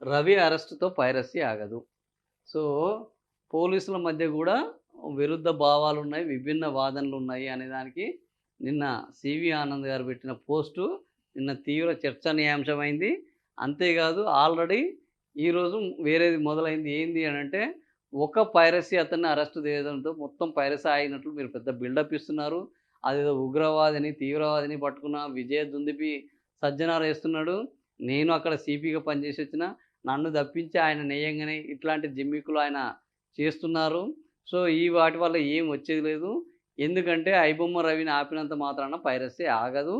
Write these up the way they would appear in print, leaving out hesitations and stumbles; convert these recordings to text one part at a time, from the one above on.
Ravi అరెస్ట్‌తో piracy ఆగదు. So, పోలీసుల మధ్య గూడా విరుద్ధ భావాలున్నాయి, విభిన్న వాదనలున్నాయి అనే దానికి నిన్న సివి ఆనంద్ గారు పెట్టిన పోస్టు నిన్న తీవ్ర చర్చనీయాంశమైంది. అంతేగాదు ఆల్రెడీ ఈరోజు వేరేది మొదలైంది. ఏంది అనంటే, ఒక పైరసీ అతన్ని అరెస్ట్ చేయడంతో మొత్తం పైరసీ ఆగినట్లు మీరు పెద్ద బిల్డప్ ఇస్తున్నారు. అదేదో ఉగ్రవాదిని, తీవ్రవాదిని పట్టుకున్న విజయ దుందుపి సజ్జనార్ ఏస్తున్నాడు. నేను అక్కడ సీపీగా పనిచేసొచ్చిన. నన్ను తప్పించి ఆయన నెయ్యంగానే ఇట్లాంటి జిమ్మికులు ఆయన చేస్తున్నారు. సో, ఈ వాటి వల్ల ఏం వచ్చేది లేదు. ఎందుకంటే ఐబొమ్మ రవిని ఆపినంత మాత్రాన పైరసీ ఆగదు.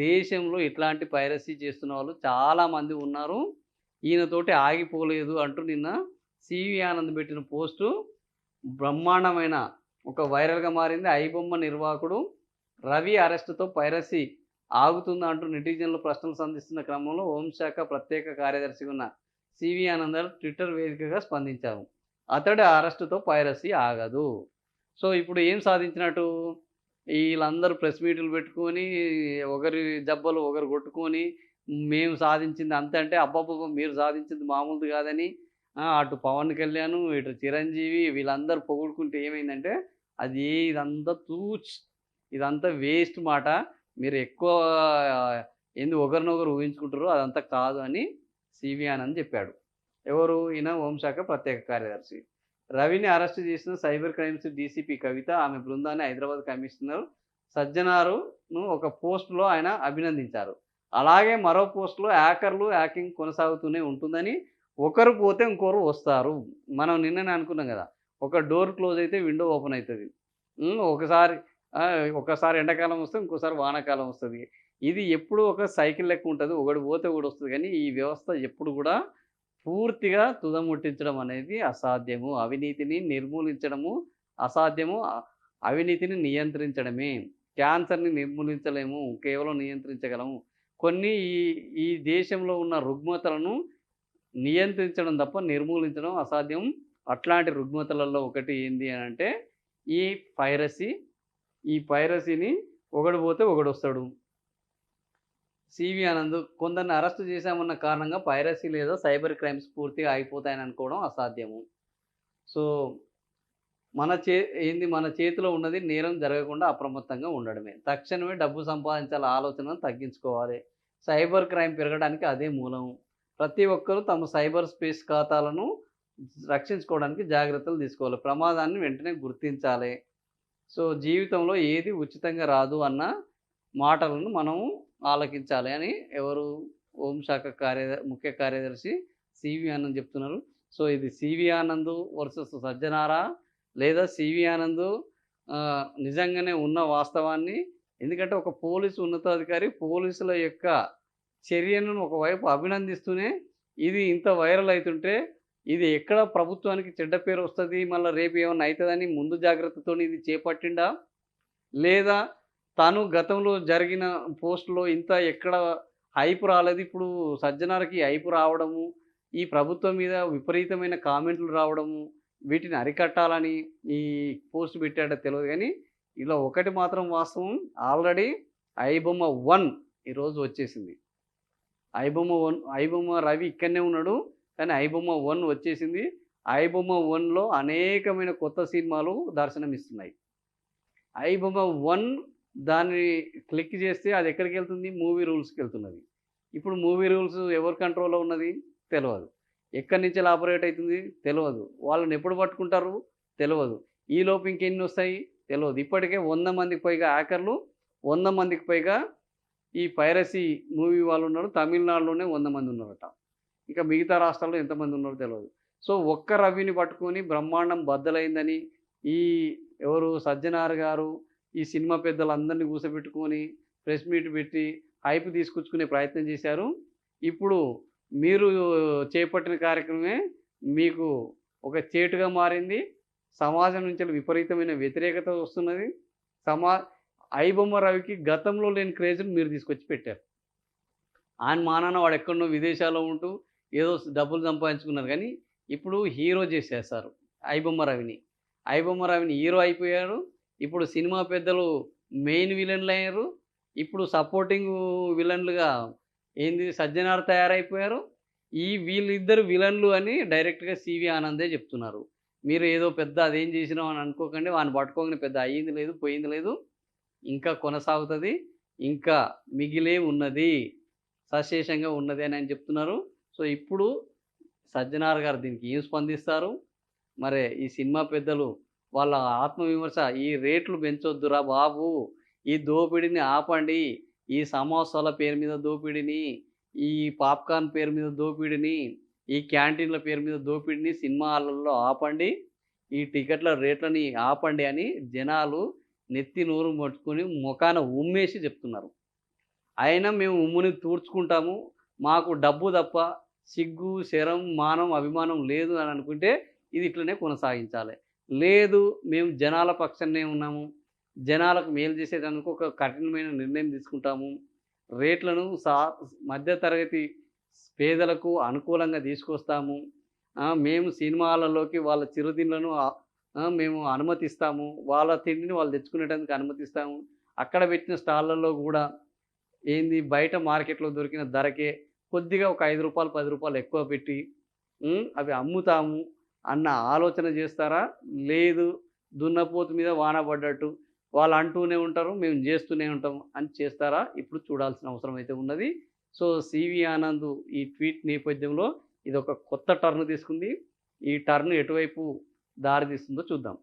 దేశంలో ఇట్లాంటి పైరసీ చేస్తున్న వాళ్ళు చాలామంది ఉన్నారు. ఈయనతోటి ఆగిపోలేదు అంటూ నిన్న సివి ఆనంద్ పెట్టిన పోస్టు బ్రహ్మాండమైన ఒక వైరల్‌గా మారింది. ఐబొమ్మ నిర్వాహకుడు రవి అరెస్ట్‌తో పైరసీ ఆగుతుందా అంటూ నెటిజన్లు ప్రశ్నలు సంధిస్తున్న క్రమంలో హోంశాఖ ప్రత్యేక కార్యదర్శిగా ఉన్న సివి ఆనంద్ గారు ట్విట్టర్ వేదికగా స్పందించారు. అతడి అరెస్ట్‌తో పైరసీ ఆగదు. సో, ఇప్పుడు ఏం సాధించినట్టు? ఈళ్ళందరూ ప్రెస్ మీటులు పెట్టుకొని, ఒకరి జబ్బలు ఒకరు కొట్టుకొని, మేము సాధించింది అంతే అంటే, అబ్బబ్బబ్బా! మీరు సాధించింది మామూలుది కాదని అటు పవన్ కళ్యాణ్, ఇటు చిరంజీవి వీళ్ళందరూ పొగుడుకుంటే ఏమైందంటే, అది ఇదంతా ఇదంతా వేస్ట్ మాట. మీరు ఎక్కువ ఏంది ఒకరినొకరు ఊహించుకుంటుర్రు. అదంతా కాదు అని సివి ఆనంద్ చెప్పాడు. ఎవరు? ఈయన హోంశాఖ ప్రత్యేక కార్యదర్శి. రవిని అరెస్ట్ చేసిన సైబర్ క్రైమ్స్ డీసీపీ కవిత, ఆమె బృందాన్ని హైదరాబాద్ కమిషనర్ సజ్జనారును ఒక పోస్ట్‌లో ఆయన అభినందించారు. అలాగే మరో పోస్ట్‌లో హ్యాకింగ్ కొనసాగుతూనే ఉంటుందని, ఒకరు పోతే ఇంకోరు వస్తారు. మనం నిన్ననే అనుకున్నాం గదా! ఒక డోర్ క్లోజ్ అయితే విండో ఓపెన్ అయితది. ఒకసారి ఎండాకాలం వస్తే, ఇంకోసారి వానాకాలం వస్తది. ఇది ఎప్పుడూ ఒక సైకిల్ లెక్క ఉంటది. ఒకడు పోతే ఒకడొస్తది గానీ, ఈ వ్యవస్థ ఎప్పుడు గూడా పూర్తిగా తుదముట్టించడం అనేది అసాధ్యము. అవినీతిని నిర్మూలించడము అసాధ్యము. అవినీతిని నియంత్రించడమే. క్యాన్సర్‌ని నిర్మూలించలేము. కేవలం నియంత్రించగలము. కొన్ని ఈ దేశంలో ఉన్న రుగ్మతలను నియంత్రించడం తప్ప నిర్మూలించడం అసాధ్యం. అట్లాంటి రుగ్మతలలో ఒకటి ఏంది అనంటే ఈ పైరసీ. ఈ పైరసీని ఒకడు పోతే ఒకడొస్తాడు. సివి ఆనంద్ కొందరిని అరెస్ట్ చేశామన్న కారణంగా పైరసీ లేదా సైబర్ క్రైమ్స్ పూర్తిగా ఆగిపోతాయని అనుకోవడం అసాధ్యము. సో, మన చేతిలో ఉన్నది నేరం జరగకుండా అప్రమత్తంగా ఉండడమే. తక్షణమే డబ్బు సంపాదించాల ఆలోచనను తగ్గించుకోవాలి. సైబర్ క్రైమ్ పెరగడానికి అదే మూలం. ప్రతి ఒక్కరూ తమ సైబర్ స్పేస్ ఖాతాలను రక్షించుకోవడానికి జాగ్రత్తలు తీసుకోవాలి. ప్రమాదాన్ని వెంటనే గుర్తించాలి. సో, జీవితంలో ఏది ఉచితంగా రాదు అన్న మాటలను మనం ఆలకించాలి అని ఎవరు హోంశాఖ ముఖ్య కార్యదర్శి సివి ఆనంద్ చెప్తున్నారు. సో, ఇది సివి ఆనంద్ వర్సెస్ సజ్జనారా? లేదా సివి ఆనంద్ నిజంగానే ఉన్న వాస్తవాన్ని ఎందుకంటే ఒక పోలీసు ఉన్నతాధికారి పోలీసుల యొక్క చర్యను ఒకవైపు అభినందిస్తూనే ఇది ఇంత వైరల్ అయితుంటే ఇది ఎక్కడ ప్రభుత్వానికి చెడ్డ పేరు వస్తది, మళ్ళా రేపు ఏమన్నా అయితదని ముందు జాగ్రత్తతోని ఇది చేపట్టిండా? లేదా తను గతంలో జరిగిన పోస్ట్‌లో ఇంత ఎక్కడ హైప్ రాలేదు. ఇప్పుడు సజ్జనార్‌కి హైప్ రావడము, ఈ ప్రభుత్వం మీద విపరీతమైన కామెంట్లు రావడము, వీటిని అరికట్టాలని ఈ పోస్ట్ పెట్టాడో తెలవదు గానీ, ఇలా ఒకటి మాత్రం వాస్తవం ఆల్రెడీ ఐబొమ్మ 1 ఈరోజు వచ్చేసింది. ఐబొమ్మ రవి ఇక్కడనే ఉన్నాడు. కానీ ఐబొమ్మ 1 వచ్చేసింది. ఐబొమ్మ 1లో అనేకమైన కొత్త సినిమాలు దర్శనమిస్తున్నాయి. ఐబొమ్మ 1 దాన్ని క్లిక్ చేస్తే అది ఎక్కడికెళ్తుంది? మూవీ రూల్స్‌కెళ్తున్నది. ఇప్పుడు మూవీ రూల్స్ ఎవరి కంట్రోల్‌లో ఉన్నది? తెలవదు. ఎక్కడి నుంచెల్లి ఆపరేట్ అయితుంది? తెలవదు. వాళ్ళని ఎప్పుడు పట్టుకుంటారు? తెలవదు. ఈలోపు ఇంకెన్నొస్తాయి? తెలవదు. ఇప్పటికే 100 మందికి పైగా హ్యాకర్లు, 100 మందికి పైగా ఈ పైరసీ మూవీ వాళ్ళున్నారు. తమిళనాడులోనే 100 మంది ఉన్నారట. ఇక మిగతా రాష్ట్రాల్లో ఎంతమంది ఉన్నారో తెలవదు. సో, ఒక్క రవిని పట్టుకొని బ్రహ్మాండం బద్దలైందని ఈ ఎవరు సజ్జనార్ గారు, ఈ సినిమా పెద్దలందరిని కూసోబెట్టుకొని ప్రెస్ మీట్ పెట్టి హైప్ తీసుకొచ్చుకునే ప్రయత్నం చేశారు. ఇప్పుడు మీరు చేపట్టిన కార్యక్రమమే మీకు ఒక చేటుగా మారింది. సమాజం నుంచి విపరీతమైన వ్యతిరేకత వస్తున్నది. సమా ఐబొమ్మ రవికి గతంలో లేని క్రేజ్‌ని మీరు తీసుకొచ్చి పెట్టారు. ఆయన మానాన వాడెక్కడనో విదేశాల్లో ఉంటూ ఏదో డబ్బులు సంపాదించుకున్నారు గానీ, ఇప్పుడు హీరో చేసేశారు ఐబొమ్మ రవిని. ఐబొమ్మ రవిని హీరో అయిపోయారు. ఇప్పుడు సినిమా పెద్దలు మెయిన్ విలన్‌లయ్యారు. ఇప్పుడు సపోర్టింగ్ విలన్‌లుగా ఏంది సజ్జనార్ తయారైపోయారు. వీళ్ళిద్దరు విలన్లు అని డైరెక్ట్‌గా 'సివి ఆనందే' చెప్తున్నారు. మీరు ఏదో పెద్ద అదేం చేసినావు అని అనుకోకండి. వాడిని పట్టుకోగానే పెద్ద అయ్యింది లేదు, పోయింది లేదు. ఇంకా కొనసాగుతది. ఇంకా మిగిలే ఉన్నది. సశేషంగా ఉన్నది అని ఆయన చెప్తున్నారు. సో, ఇప్పుడు సజ్జనార్ గారు దీనికి ఏం స్పందిస్తారు? మరి ఈ సినిమా పెద్దలు వాళ్ళ ఆత్మవిమర్శ ఈ రేట్లు పెంచొద్దురా బాబు! ఈ దోపిడీని ఆపండి. ఈ సమోసాల పేరు మీద దోపిడీని, ఈ పాప్‌కార్న్ పేరు మీద దోపిడీని, ఈ క్యాంటీన్‌ల పేరు మీద దోపిడీని సినిమా హాల్లలో ఆపండి. ఈ టికెట్ల రేట్లని ఆపండి అని జనాలు నెత్తి నోరు పట్టుకొని మొఖాన ఉమ్మేసి చెప్తున్నారు. అయినా మేము ఉమ్ముని తూడ్చుకుంటాము. మాకు డబ్బు తప్ప సిగ్గు, శరం, మానం, అభిమానం లేదు అని అనుకుంటే ఇది ఇట్లనే కొనసాగించాలి. లేదు మేము జనాల పక్షానే ఉన్నాము. జనాలకు మేలు చేసేటందుకు ఒక కఠినమైన నిర్ణయం తీసుకుంటాము. రేట్లను మధ్య తరగతి పేదలకు అనుకూలంగా తీసుకొస్తాము. మేము సినిమా హాల్‌లలోకి వాళ్ళ చిరుతిండ్లను మేము అనుమతిస్తాము. వాళ్ళ తిండిని వాళ్ళు తెచ్చుకునేటందుకు అనుమతిస్తాము. అక్కడ పెట్టిన స్టాల్‌లలో గూడా బయట మార్కెట్‌లో దొరికిన ధరకే కొద్దిగా ఒక రూ. 5, రూ. 10 ఎక్కువ పెట్టి అవి అమ్ముతాము అన్న ఆలోచన చేస్తారా? లేదు దున్నపోతు మీద వాన పడ్డట్టు వాళ్ళు అంటూనే ఉంటారు. మేము చేస్తూనే ఉంటాం అని చేస్తారా? ఇప్పుడు చూడాల్సిన అవసరం అయితే ఉన్నది. సో, 'సివి ఆనంద్' ఈ ట్వీట్ నేపథ్యంలో ఇదొక కొత్త టర్న్ తీసుకుంది. ఈ టర్న్ ఎటువైపు దారి తీస్తుందో చూద్దాం.